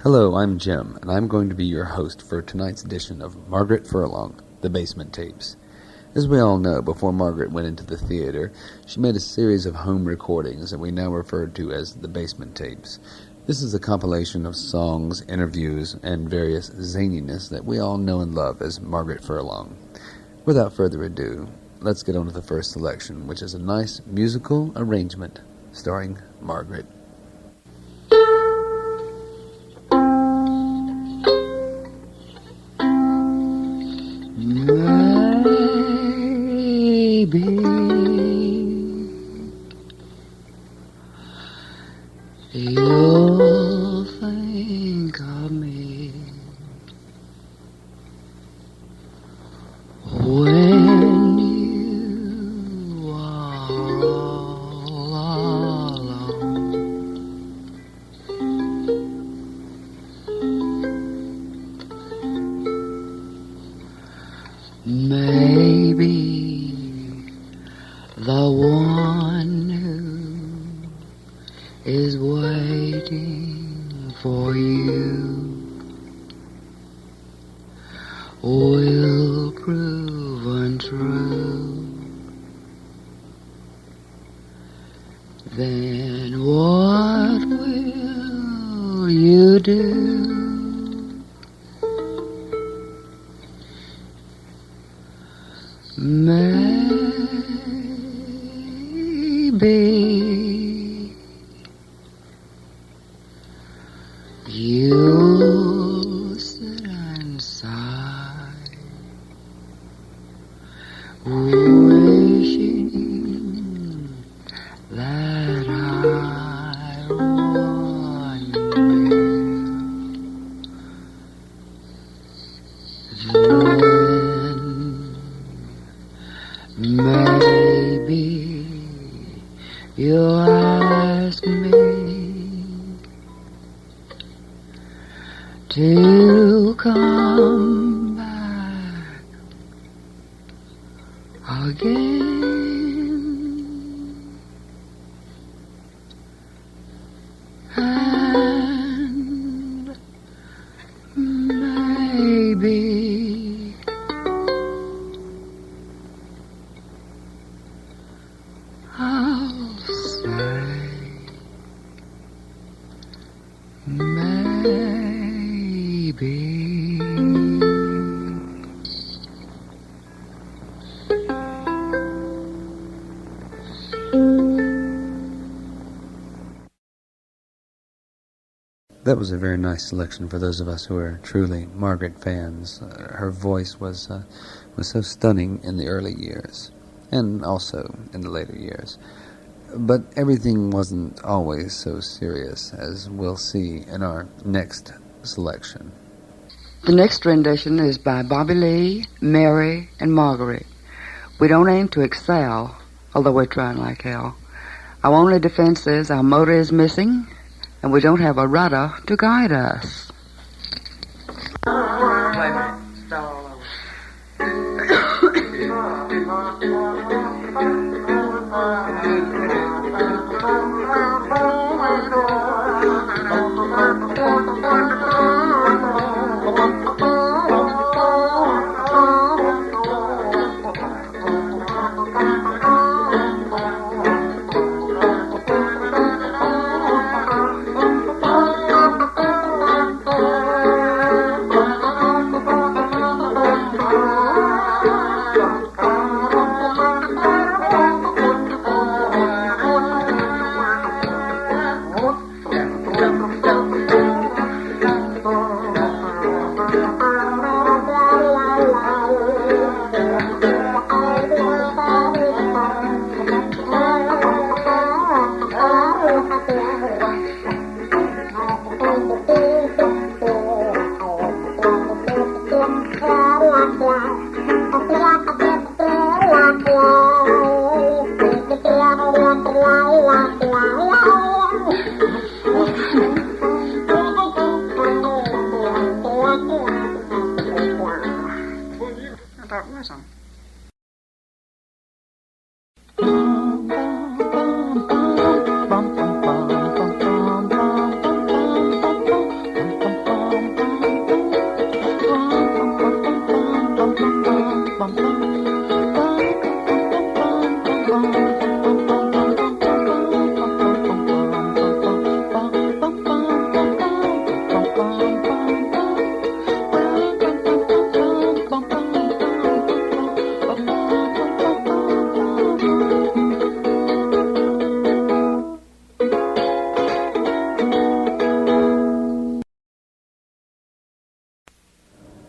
Hello, I'm Jim, and I'm going to be your host for tonight's edition of Margaret Furlong, The Basement Tapes. As we all know, before Margaret went into the theater, she made a series of home recordings that we now refer to as The Basement Tapes. This is a compilation of songs, interviews, and various zaniness that we all know and love as Margaret Furlong. Without further ado, let's get on to the first selection, which is a nice musical arrangement starring Margaret. You'll think of me when you are all alone. Maybe the one who is waiting for you will prove untrue. Then what will you do? Maybe you'll sit and sigh, wishing that I wasn't there. Then maybe you'll ask me to come back again, and maybe I'll say maybe. That was a very nice selection for those of us who are truly Margaret fans. Her voice was so stunning in the early years, and also in the later years. But everything wasn't always so serious, as we'll see in our next selection. The next rendition is by Bobby Lee, Mary, and Margaret. We don't aim to excel, although we're trying like hell. Our only defense is our motor is missing, and we don't have a rudder to guide us.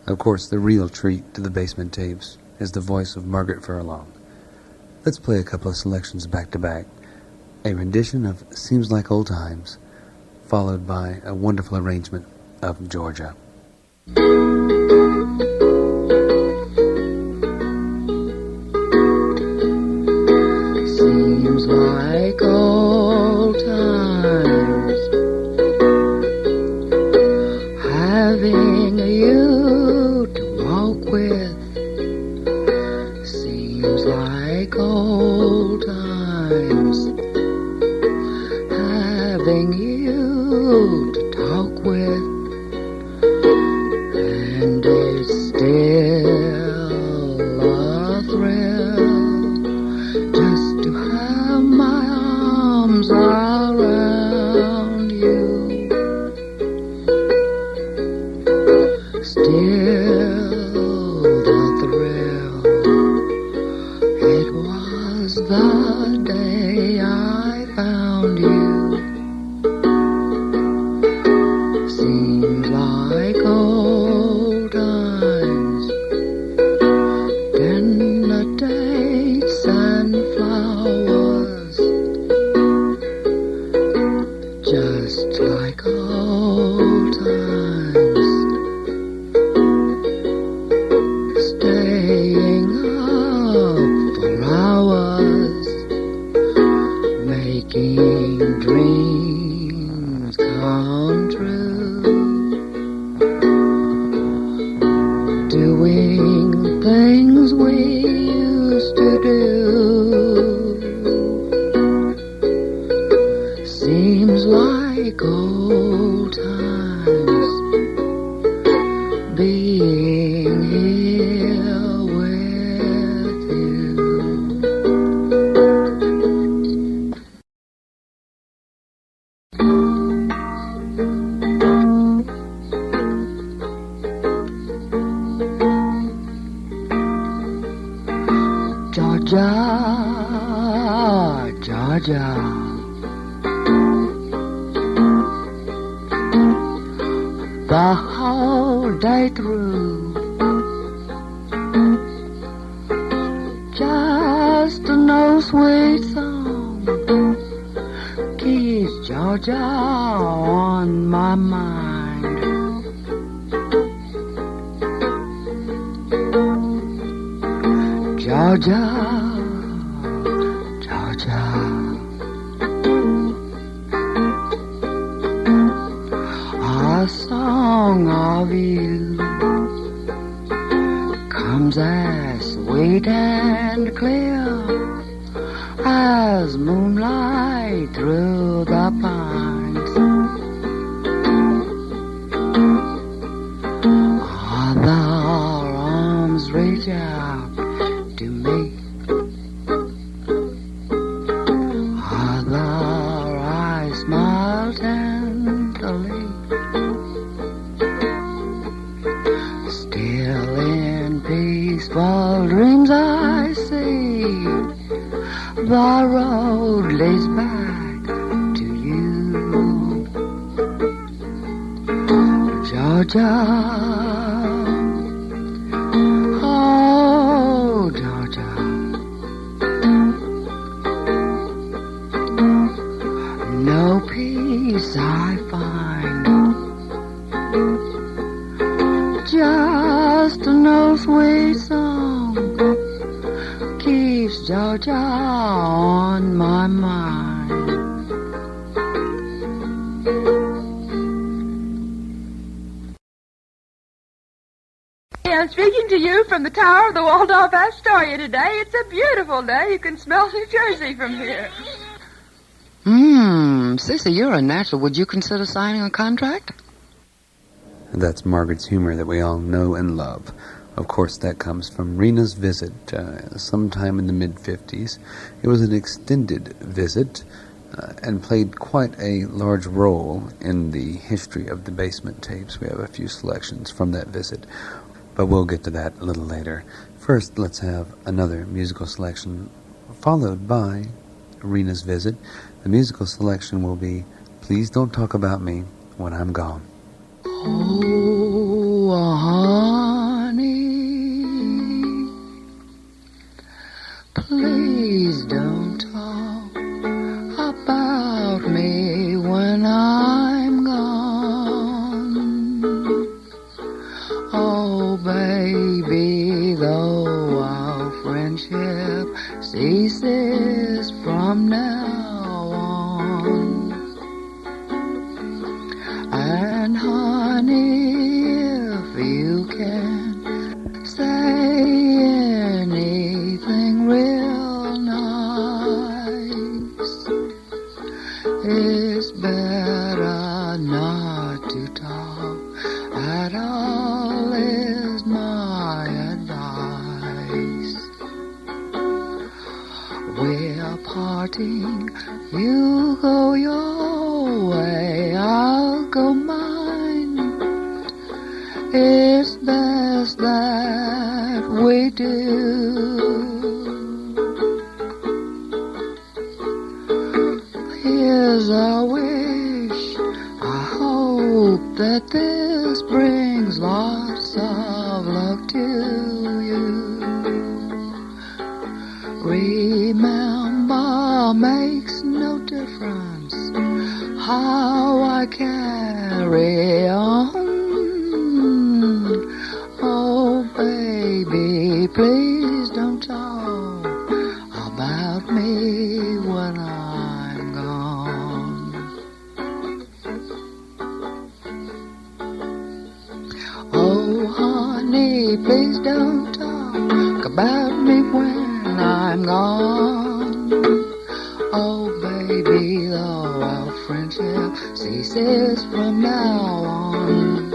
Of course, the real treat to the basement tapes is the voice of Margaret Furlong. Let's play a couple of selections back to back. A rendition of Seems Like Old Times, followed by a wonderful arrangement of Georgia. Seems like old times, having you to walk with. Seems like old times, having you to talk with. And it's still a thrill just to have my arms around you. Still the thrill, it was the day I found you. Seems like old times, dinner dates and flowers, just like old times, staying up for hours, making dreams come true, doing things we used to do. Seems like old times, being here with you. Georgia, Georgia, the whole day through, just no sweet song keeps Georgia on my mind. Georgia, Georgia, a song of you comes as sweet and clear as moonlight through the pines. Other arms reach out to me, other eyes smile tenderly. Still in peaceful dreams I see the road leads back to you. Georgia, oh Georgia, no peace I find, just no sweet song keeps Georgia on my mind. I'm speaking to you from the tower of the Waldorf Astoria today. It's a beautiful day. You can smell New Jersey from here. Sissy, you're a natural. Would you consider signing a contract? That's Margaret's humor that we all know and love. Of course, that comes from Rena's visit sometime in the mid-50s. It was an extended visit and played quite a large role in the history of the basement tapes. We have a few selections from that visit, but we'll get to that a little later. First, let's have another musical selection, followed by Rena's visit. The musical selection will be Please Don't Talk About Me When I'm Gone. Oh, if you can say anything real nice, it's better not to talk at all, is my advice. We're parting, you go your way, I'll go mine. It's best that we do. Here's a wish, I hope that this brings lots of luck to you. Remember, makes no difference how I carry on. Oh, baby, please don't talk about me when I'm gone. Oh, honey, please don't talk about me when I'm gone. Oh, baby, though our friendship ceases from now on.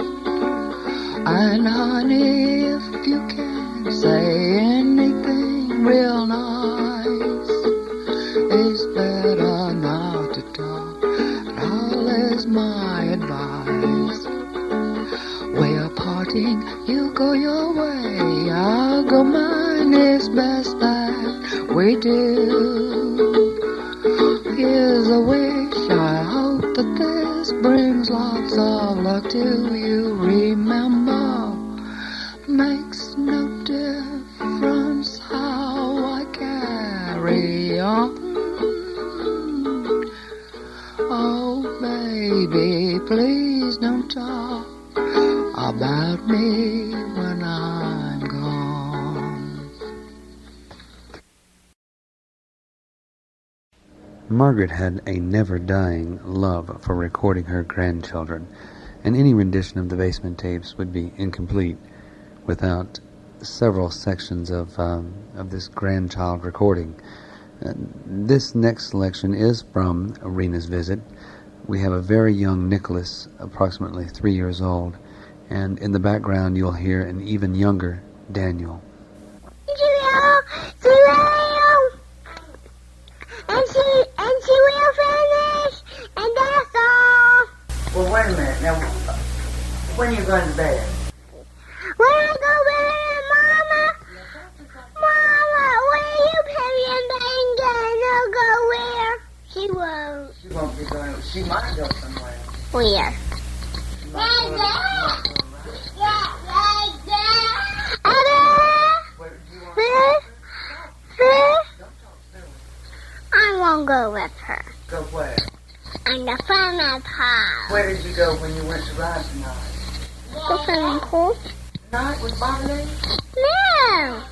And honey, if you can say anything real nice, it's better not to talk at all, is my advice. We're parting, you go your way, I'll go mine, it's best that we do. Here's a wish, I hope that this brings lots of luck to you. Remember, makes no difference how I carry on. Oh, baby, please don't talk about me when I'm gone. Margaret had a never-dying love for recording her grandchildren, and any rendition of the Basement Tapes would be incomplete without several sections of this grandchild recording. This next selection is from Arena's Visit. We have a very young Nicholas, approximately 3 years old, and in the background you'll hear an even younger Daniel. And she will finish, and that's all. Well, wait a minute. Now, when are you going to bed? When I go to bed, Mama, will you pay me and I'll go where? She won't. She won't be going. She might go somewhere. Where? I won't go with her. Go where? On the fun park. Where did you go when you went to ride tonight? The swimming pool? Tonight with Bobby? No.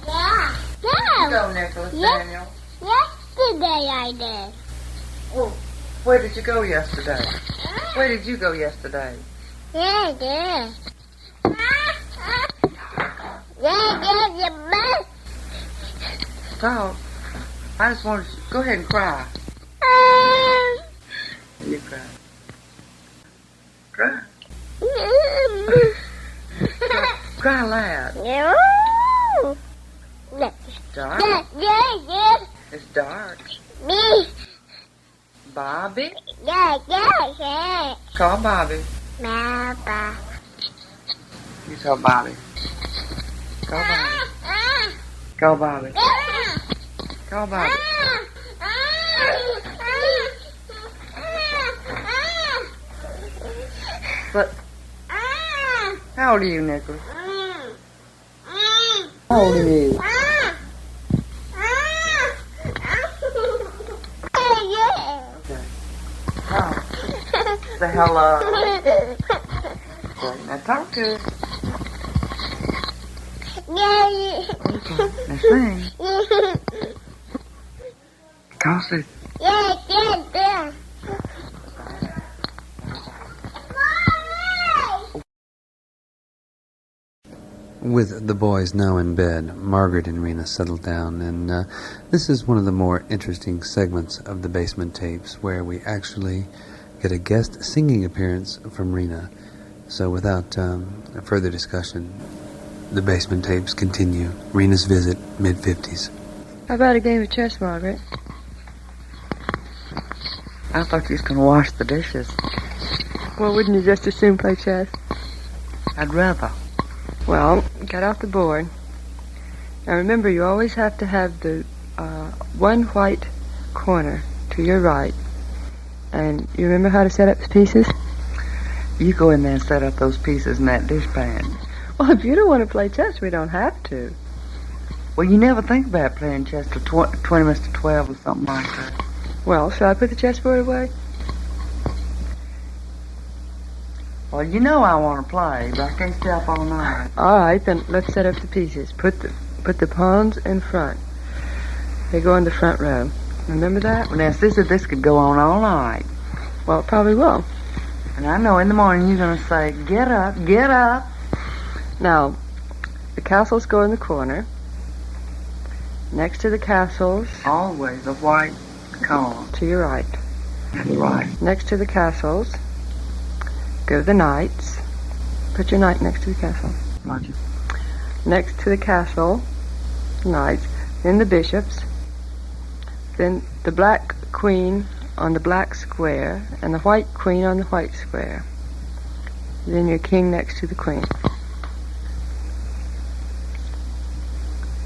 You go, Nicholas, Daniel. Yesterday I did. Well, where did you go yesterday? Where did you go yesterday? Yeah, yeah. Stop. I just wanted to go ahead and cry. You cry. Cry. Cry loud. It's dark. It's dark. Me. Bobby? Yeah. Call Bobby. Papa. You tell Bobby. Call Bobby. Call Bobby. Call Bobby. But how old are you, Nicholas? How old are you? Okay. Oh. Say hello. Okay, now talk to her. Okay, now sing. Call Yeah. With the boys now in bed, Margaret and Rena settled down, and this is one of the more interesting segments of the Basement Tapes where we actually get a guest singing appearance from Rena. So without further discussion, the Basement Tapes continue. Rena's visit, mid-50s. How about a game of chess, Margaret? I thought you was going to wash the dishes. Well, wouldn't you just as soon play chess? I'd rather. Well, get off the board. Now remember, you always have to have the one white corner to your right. And you remember how to set up the pieces? You go in there and set up those pieces in that dishpan. Well, if you don't want to play chess, we don't have to. Well, you never think about playing chess till 20 minutes to 12 or something like that. Well, shall I put the chessboard away? Well, you know I want to play, but I can't stay up all night. All right, then let's set up the pieces. Put the pawns in front. They go in the front row. Remember that? Well, now, sister, this could go on all night. Well, it probably will. And I know in the morning you're going to say, get up, get up. Now, the castles go in the corner. Next to the castles, Always a white cone. to your right. That's right. Next to the castles, go the knights. Put your knight next to the castle. Roger. Next to the castle, knights. Then the bishops. Then the black queen on the black square, and the white queen on the white square. Then your king next to the queen.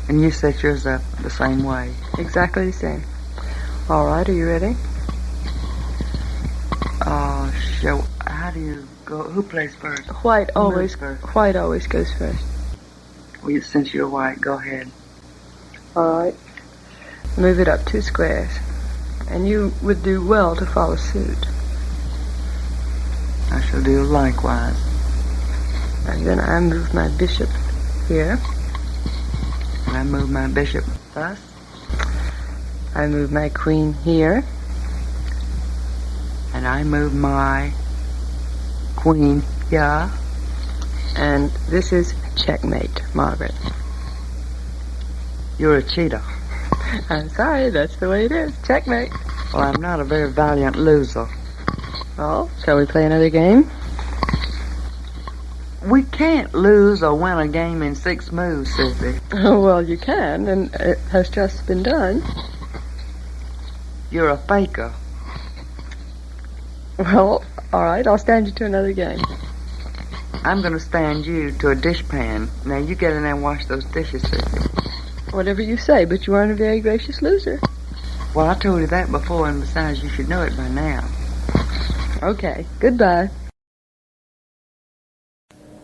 And you set yours up the same way. Exactly the same. All right, are you ready? Oh, sure. How do you go? Who plays first? White Who always moves first? white always goes first. Well, since you're white, go ahead. All right. Move it up 2 squares. And you would do well to follow suit. I shall do likewise. And then I move my bishop here. And I move my bishop thus. I move my queen here. And I move my queen here. And this is checkmate, Margaret. You're a cheater. I'm sorry, that's the way it is. Checkmate. Well, I'm not a very valiant loser. Well, shall we play another game? We can't lose or win a game in 6 moves, Sissy. Oh, well, you can, and it has just been done. You're a faker. Well, all right, I'll stand you to another game. I'm going to stand you to a dishpan. Now, you get in there and wash those dishes, Sissy. Whatever you say, but you aren't a very gracious loser. Well, I told you that before, and besides, you should know it by now. Okay, goodbye.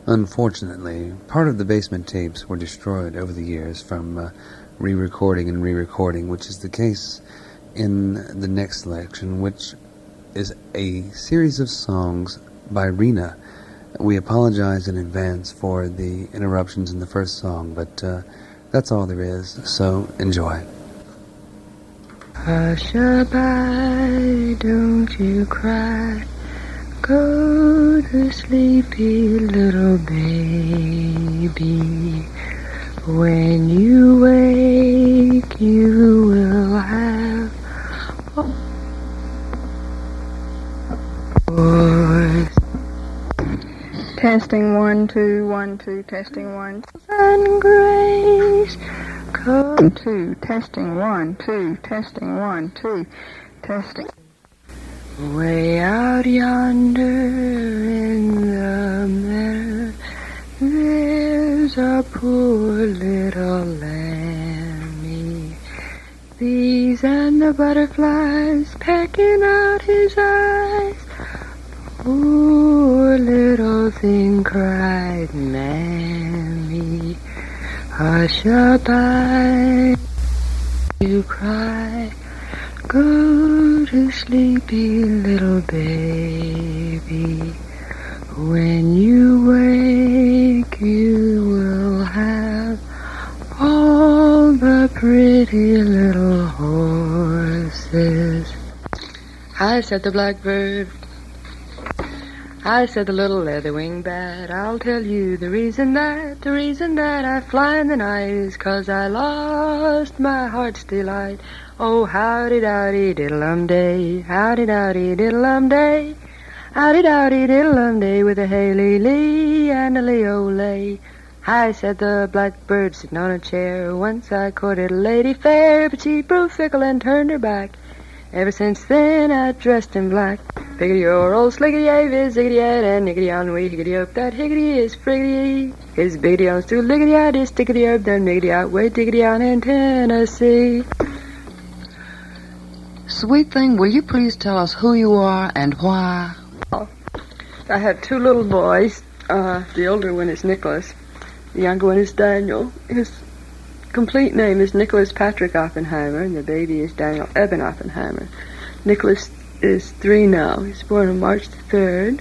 Unfortunately, part of the Basement Tapes were destroyed over the years from re-recording and re-recording, which is the case in the next selection, which is a series of songs by Rena. We apologize in advance for the interruptions in the first song, but that's all there is, so enjoy. Hush-a-bye, don't you cry. Go to sleepy little baby. When you wake, you will have a voice. Testing 1 2 1 2 testing 1 And grace, come 2 testing 1 2 testing 1 2 testing. way out yonder in the meadow. There's a poor little lammy. Bees and the butterflies pecking out his eyes. Poor little thing, cried Mammy. Hush-a-bye, you cry. Go to sleepy little baby. When you wake, you will have all the pretty little horses. Hi, said the blackbird. Hi, said the little leather-winged bat, I'll tell you the reason that I fly in the night is 'cause I lost my heart's delight. Oh, howdy-dowdy diddle-um-day, howdy-dowdy diddle-um-day, howdy-dowdy diddle-um-day with a hey-lee-lee and a lee-o-lay. Hi, said the blackbird sitting on a chair, once I courted a lady fair, but she proved fickle and turned her back. Ever since then I dressed in black. Biggity-o-roll, sliggity-a-viz, ziggity-ad, and niggity-on-wee, higgity-up, that higgity is friggity. His biggity-on stool, liggity-ad, is stickity-up, then miggity-out, way diggity-on in Tennessee. Sweet thing, will you please tell us who you are and why? I have two little boys. The older one is Nicholas. The younger one is Daniel. His complete name is Nicholas Patrick Oppenheimer, and the baby is Daniel Eben Oppenheimer. Nicholas is 3 now. He's born on March the 3rd.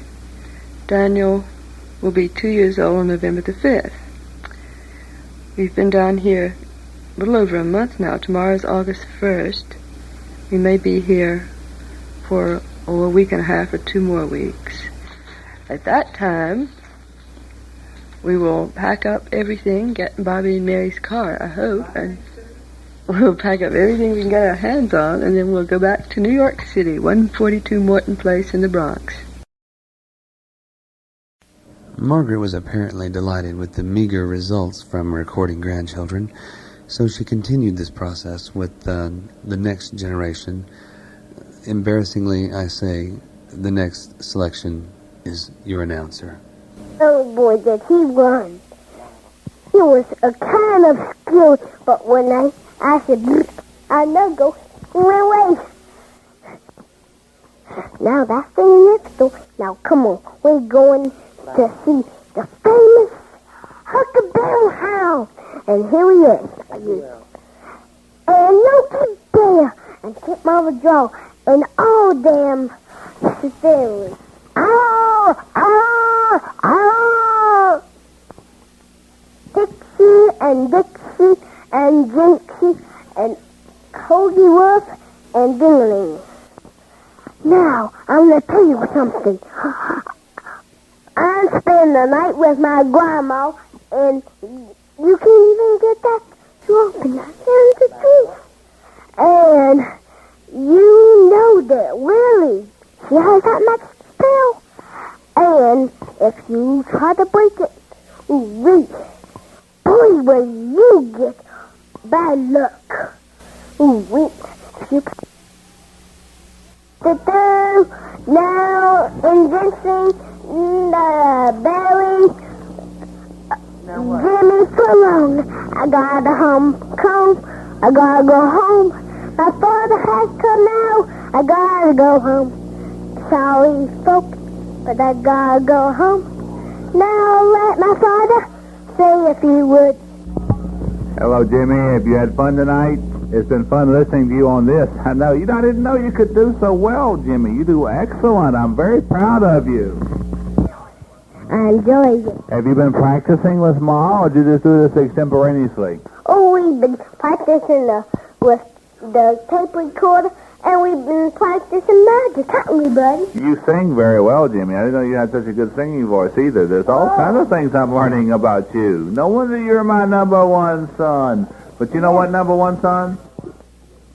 Daniel will be 2 years old on November the 5th. We've been down here a little over a month now. Tomorrow is August 1st. We may be here for a week and a half or 2 more weeks. At that time, we will pack up everything, get in Bobby and Mary's car, I hope, and we'll pack up everything we can get our hands on, and then we'll go back to New York City, 142 Morton Place in the Bronx. Margaret was apparently delighted with the meager results from recording grandchildren, so she continued this process with the next generation. Embarrassingly, I say, the next selection is your announcer. Oh boy, did he run. He was a kind of skilled, but when I said, I know go, he went away. Now that's the next door. Now come on, we're going to see the famous Huckleberry Hound. And here he is. And Loki Bear, and Titmouse Joe, and all them fairies. Ow! Ow! Ow! Dixie and Dixie and Jinxie and Cody Wolf and Dingling. Now, I'm going to tell you something. I spend the night with my grandma, and you can't even get that to open. Here's the truth. And you know that Willie, she has that much spell. And if you try to break it, ooh-wee, boy, will you get bad luck. Ooh-wee. Now, inventing the berry, Jimmy Furlong. I gotta I gotta go home. My father has come now. I gotta go home. Sorry, folks, but I gotta go home. Now let my father say if he would. Hello, Jimmy. Have you had fun tonight? It's been fun listening to you on this. I know. I didn't know you could do so well, Jimmy. You do excellent. I'm very proud of you. I enjoy it. Have you been practicing with Ma, or did you just do this extemporaneously? Oh, we've been practicing with the tape recorder, and we've been practicing magic, haven't we, buddy? You sing very well, Jimmy. I didn't know you had such a good singing voice either. There's all kinds of things I'm learning about you. No wonder you're my number one son. But you know what, number one son?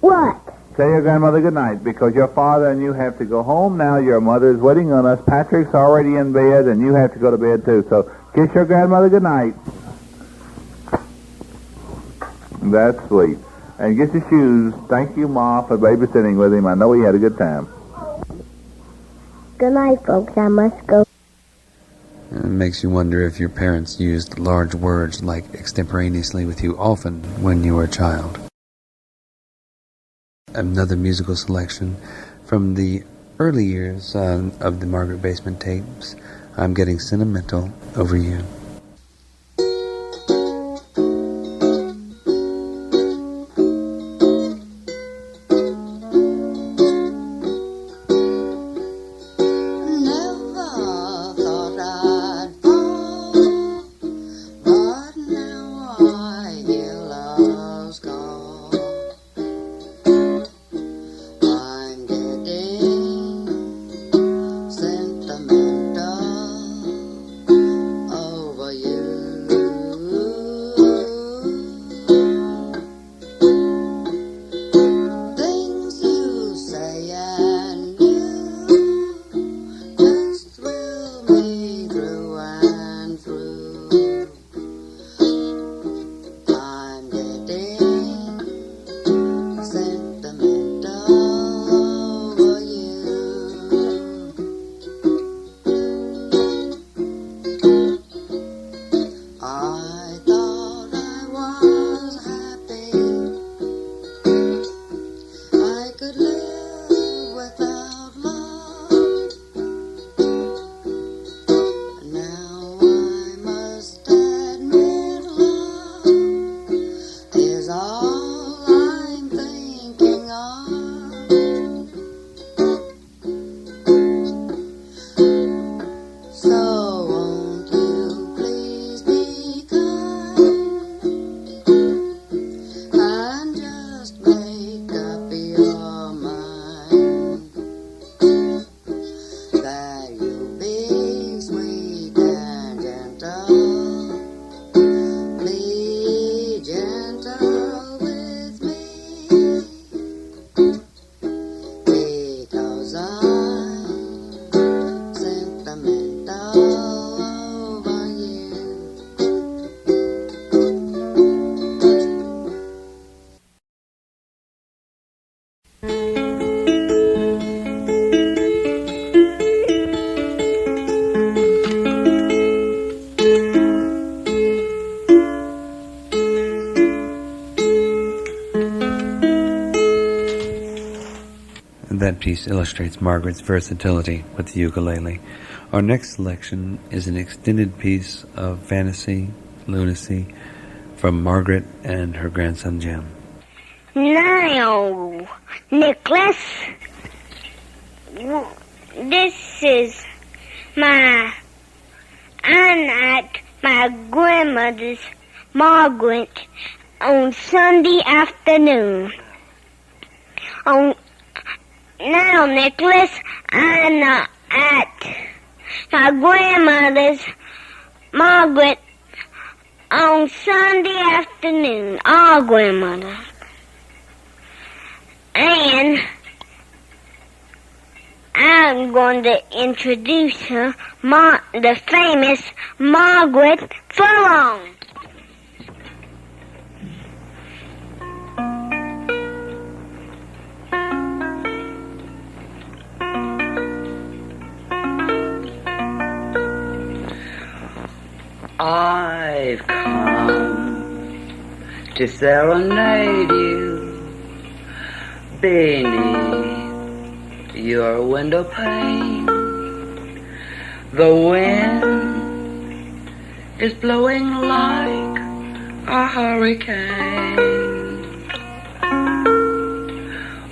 What? Tell your grandmother good night, because your father and you have to go home now. Your mother is waiting on us. Patrick's already in bed, and you have to go to bed too. So kiss your grandmother good night. That's sweet. And get your shoes. Thank you, Ma, for babysitting with him. I know he had a good time. Good night, folks. I must go. It makes you wonder if your parents used large words like extemporaneously with you often when you were a child. Another musical selection from the early years of the Margaret Basement tapes. I'm Getting Sentimental Over You. I'm getting sentimental piece illustrates Margaret's versatility with the ukulele. Our next selection is an extended piece of fantasy, lunacy, from Margaret and her grandson Jim. Now, Nicholas, this is my aunt at my grandmother's, Margaret, on Sunday afternoon. Now, Nicholas, I'm at my grandmother's, Margaret, on Sunday afternoon, our grandmother. And I'm going to introduce her, the famous Margaret Furlong. I've come to serenade you beneath your window pane. The wind is blowing like a hurricane.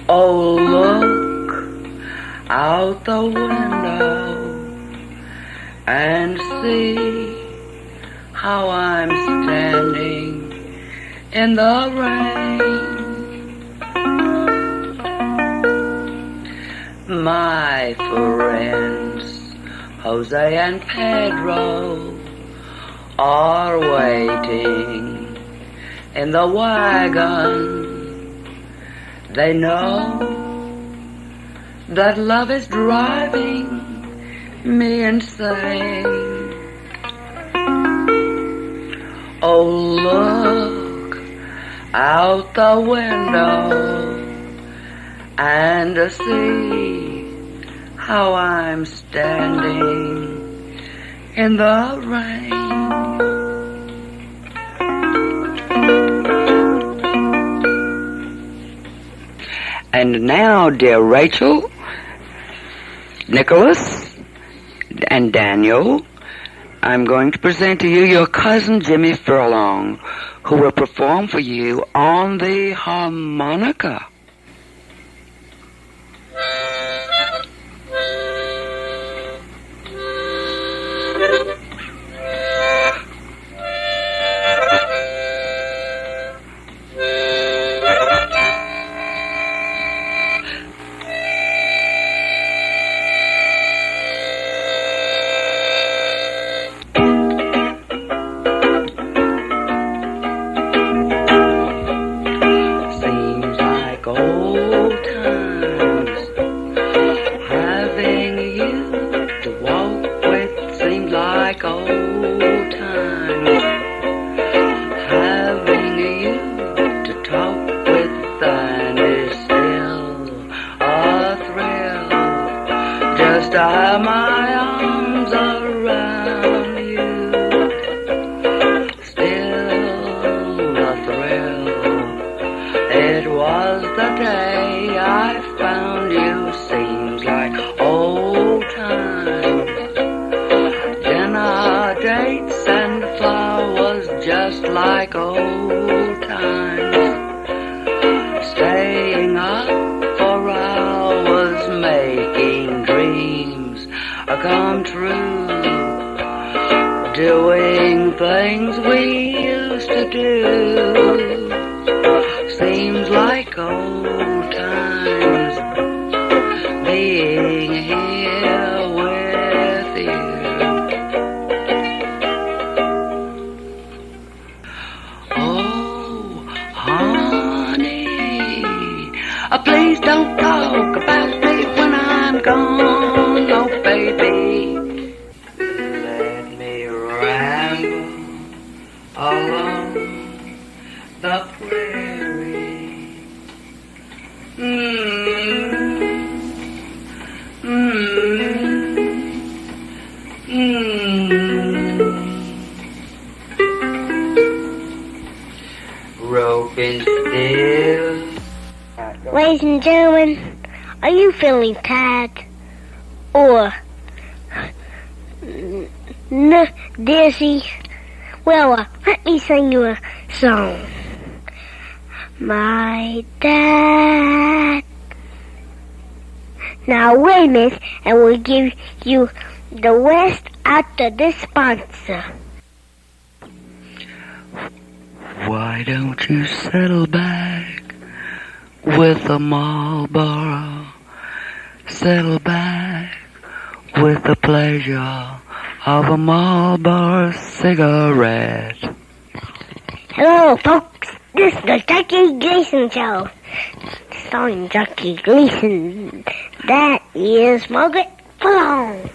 Oh, look out the window and see how I'm standing in the rain. My friends, Jose and Pedro, are waiting in the wagon. They know that love is driving me insane. Oh, look out the window and see how I'm standing in the rain. And now, dear Rachel, Nicholas, and Daniel, I'm going to present to you your cousin Jimmy Furlong, who will perform for you on the harmonica. Doing things we used to do seems like old times. Being here with you. Oh, honey, please don't talk about me when I'm gone, oh baby. Along the prairie. Roping still. Ladies and gentlemen, Are you feeling tired? Or dizzy? Well, let me sing you a song. My dad. Now wait a minute, and we'll give you the rest after this sponsor. Why don't you settle back with a Marlboro? Settle back with the pleasure of a Marlboro cigarette. Hello, folks. This is the Jackie Gleason Show. Starring Jackie Gleason. That is Margaret Furlong.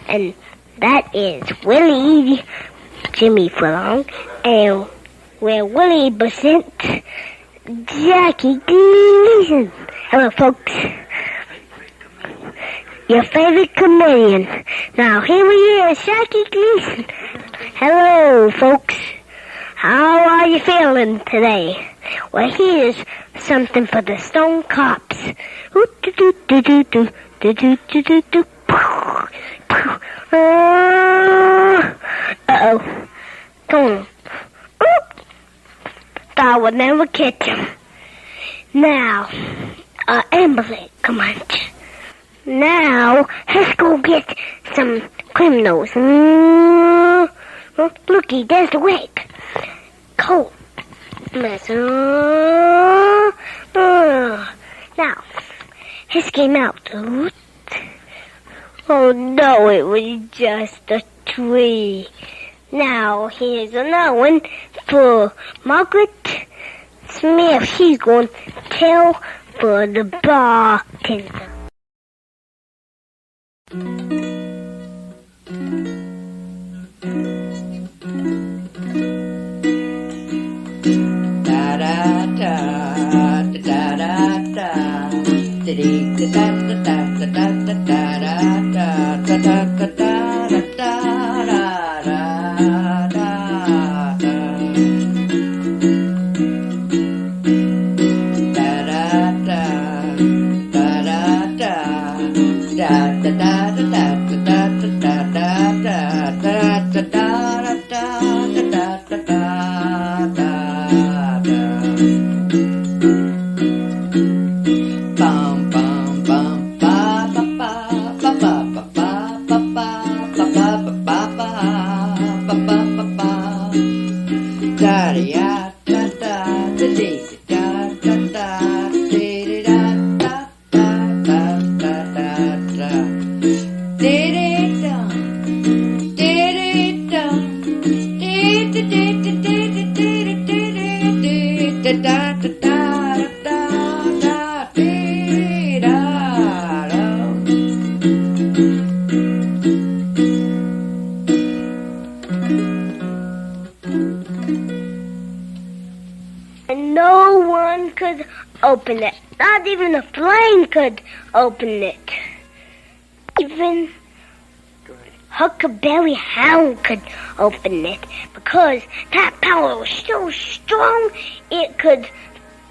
And that is Willie Jimmy Furlong. And we're Willie Besant Jackie Gleason. Hello, folks. Your favorite comedian. Now, here he is, Jackie Gleason. Hello, folks. How are you feeling today? Well, here's something for the Stone Cops. Uh-oh. Come on. Thought I would never catch him. Now, ambulance, come on. Now, let's go get some criminals. Looky, there's the wig. Cold. Now, his came out. Oh no, it was just a tree. Now, here's another one for Margaret Smith. She's going to tell for the bartender. No one could open it. Not even a flame could open it. Even Huckleberry Hound could open it because that power was so strong it could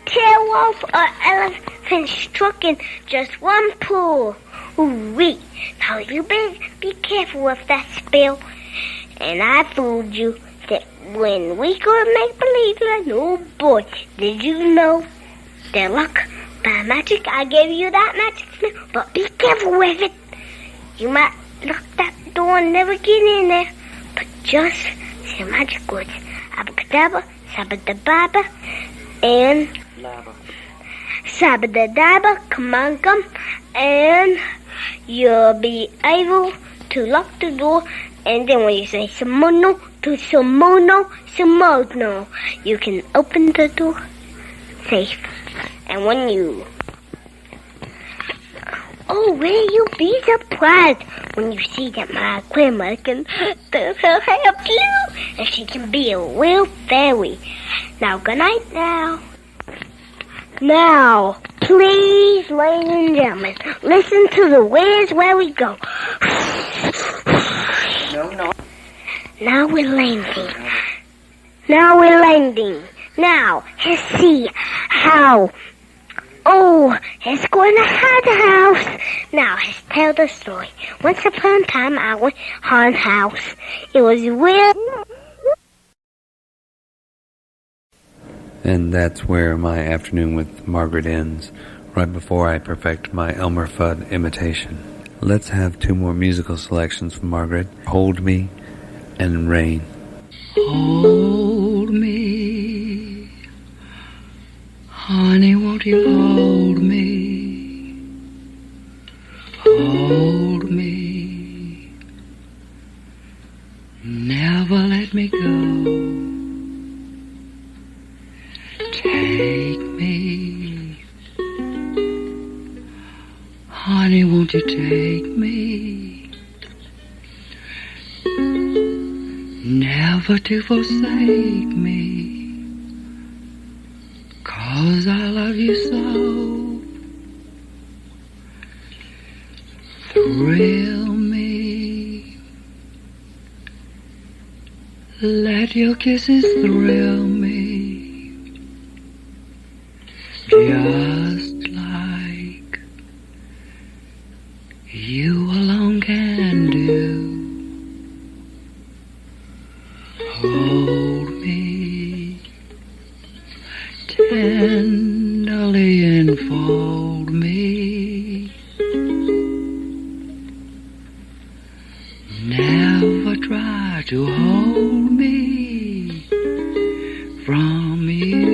tear off an elephant's trunk in just one pull. Ooh-wee. Now you better be careful with that spell. And I fooled you that when we go to make believe land, oh boy, did you know that luck by magic I gave you that magic spell, but be careful with it. You might lock that door and never get in there, but just say magic words. Abracadabra, sabadababa, and sabadababa, come on, come, and you'll be able to lock the door. And then when you say Simono to Simono, you can open the door safe. And when you... Oh, will you be surprised when you see that my grandma can help you? And she can be a real fairy. Now, good night now. Now, please, ladies and gentlemen, listen to the Where's Where We Go. No. Now we're landing. Now, let's see how Oh, let's go in the haunted house. Now, let's tell the story. Once upon a time, I went haunted house. It was weird. And that's where my afternoon with Margaret ends, right before I perfect my Elmer Fudd imitation. Let's have two more musical selections from Margaret, Hold Me and Rain. Hold me, honey, won't you hold me? Hold me, never let me go. Take me, honey, won't you take me? Never to forsake me, 'cause I love you so. Thrill me, let your kisses thrill me. Just like you alone can do. Hold me, tenderly enfold me. Never try to hold me from you.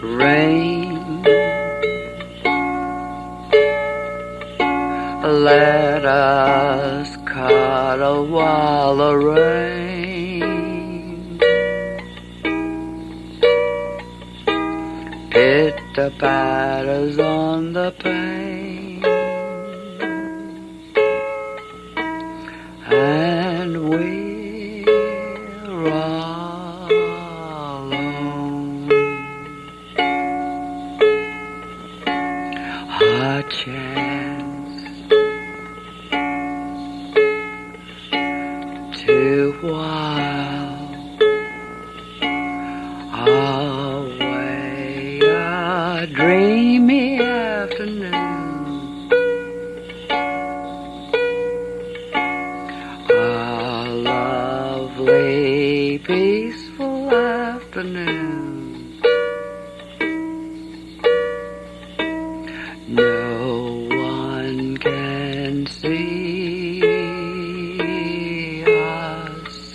Rain, let us cuddle while the rain pitter-patters on the pane, and we're alone. A chance to while away a dreamy afternoon, a lovely peaceful afternoon. No one can see us.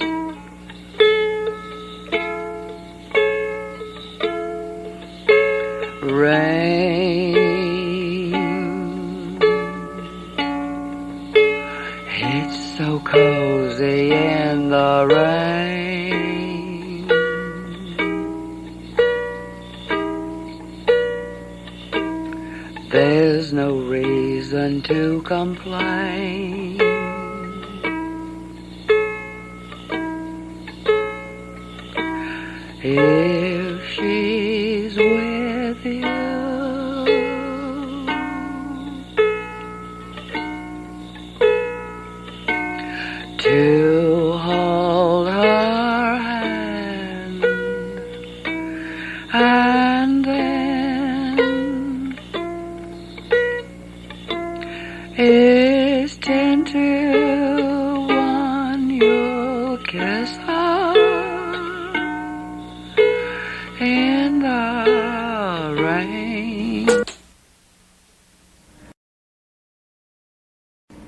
Rain, it's so cozy in the rain. There's no reason to complain. If she's with you, to hold her hand, and then it's 10 to 1, you'll kiss her in the rain.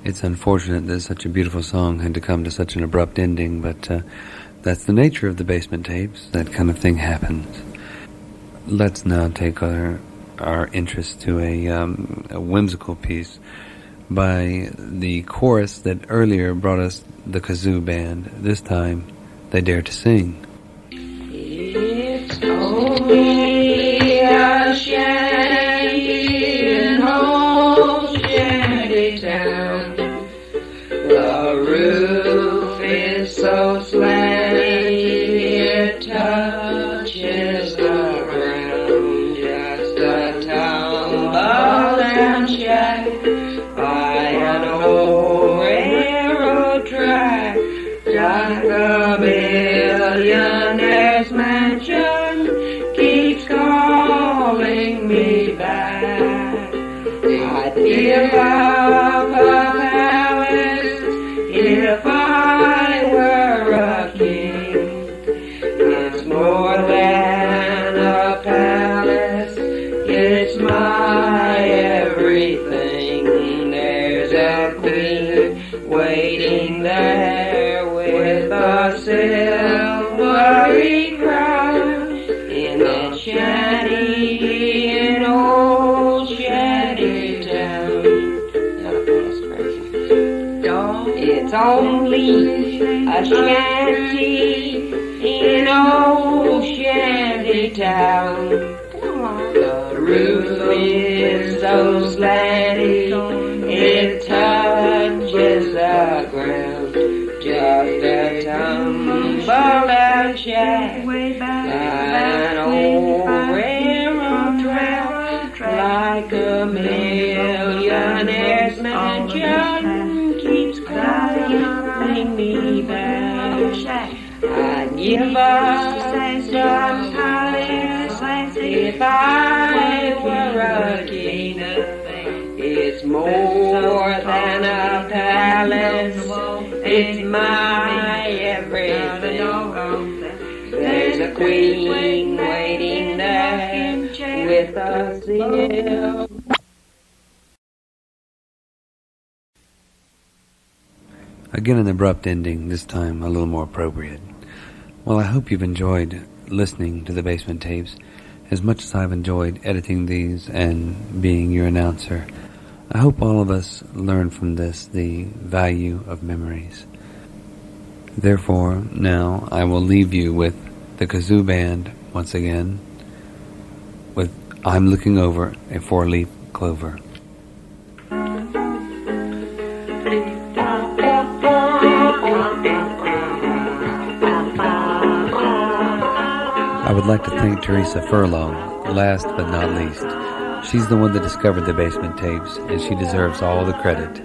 It's unfortunate that such a beautiful song had to come to such an abrupt ending, but that's the nature of the Basement Tapes. That kind of thing happens. Let's now take our interest to a whimsical piece by the chorus that earlier brought us the Kazoo Band. This time, they dare to sing. It's only a shanty in old shanty town. The roof is so slanty it touches the ground. Just a town a shanty in old shanty town. The roof is so slanty, it touches the ground. Just a tumble down shack, an old railroad track, like a millionaire's mansion, keeps calling me back. I'd give up some palace if I were a king. It's more than a palace, it's my everything. There's a queen waiting there with a silk. Again, an abrupt ending, this time a little more appropriate. Well, I hope you've enjoyed listening to the Basement Tapes as much as I've enjoyed editing these and being your announcer. I hope all of us learn from this the value of memories. Therefore, now I will leave you with the Kazoo Band once again with I'm Looking Over a Four-Leaf Clover. I would like to thank Teresa Furlong, last but not least. She's the one that discovered the Basement Tapes, and she deserves all the credit.